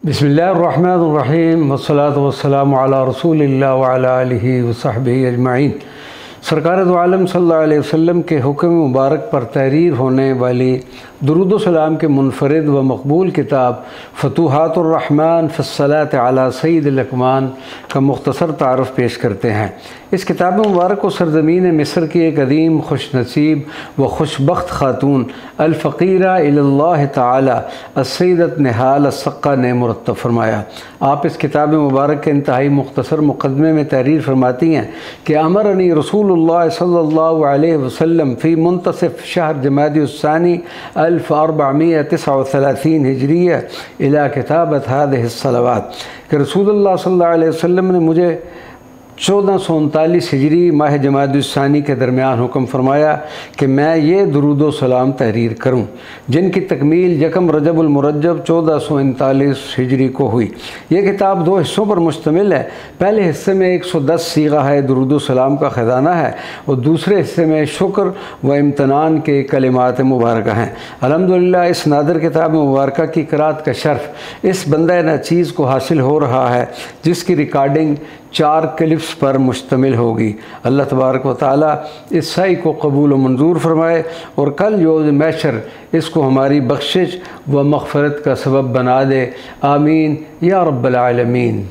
बिस्मिल्लाहिर्रहमानिर्रहीम वस्सलातु वस्सलामु अला रसूलिल्लाह व अला आलिहि व सहबिहि अजमाइन। सरकार दो आलम सल्लल्लाहु अलैहि वसल्लम के हुक्म मुबारक पर तहरीर होने वाली दुरूद व सलाम के मुनफरिद व मकबूल किताब फतूहातुर रहमान फ़स्सलात अला सय्यिदिल अकवान का मुख्तसर तारुफ़ पेश करते हैं। इस किताब मुबारक को सरज़मीन मिस्र की एक अदीम खुश नसीब व खुशबख्त खातून अल-फ़क़ीरा इलल्लाह ताला अस्सय्यदत निहाल अस्सक़्क़ा ने मुरत्तब फरमाया। आप इस किताब मुबारक के इंतहाई मुख्तसर मुक़दमे में तहरीर फरमाती हैं कि अमरनी रसूलुल्लाह सल्लल्लाहु अलैहि वसल्लम फ़ी मुंतसिफ़ शहर जमादी-उस-सानी 1439 हिजरिया इला किताबत हादिहि सलवात कि रसूलुल्लाह सल्लल्लाहु अलैहि वसल्लम ने मुझे 1439 हिजरी माह जमादी-उस-सानी के दरमियान हुक्म फरमाया कि मैं ये दुरूद व सलाम तहरीर करूं, जिनकी तकमील यकम रजबुल मुरज्जब 1439 हिजरी को हुई। ये किताब दो हिस्सों पर मुश्तमिल है। पहले हिस्से में 110 सीगा है दुरूद व सलाम का ख़जाना है और दूसरे हिस्से में शुक्र व इम्तनान के कलिमात मुबारक हैं। अल्हम्दुलिल्लाह इस नादर किताब मुबारक की क़िराअत का शर्फ इस बंदा नाचीज़ को हासिल हो रहा है, जिसकी रिकॉर्डिंग 4 क्लिप्स पर मुश्तमिल होगी। अल्लाह तबारक व तआला इस सही को कबूल व मंजूर फरमाए और कल योम महशर इसको हमारी बख्शिश व मग़फ़िरत का सबब बना दे। आमीन या रब्बल आलमीन।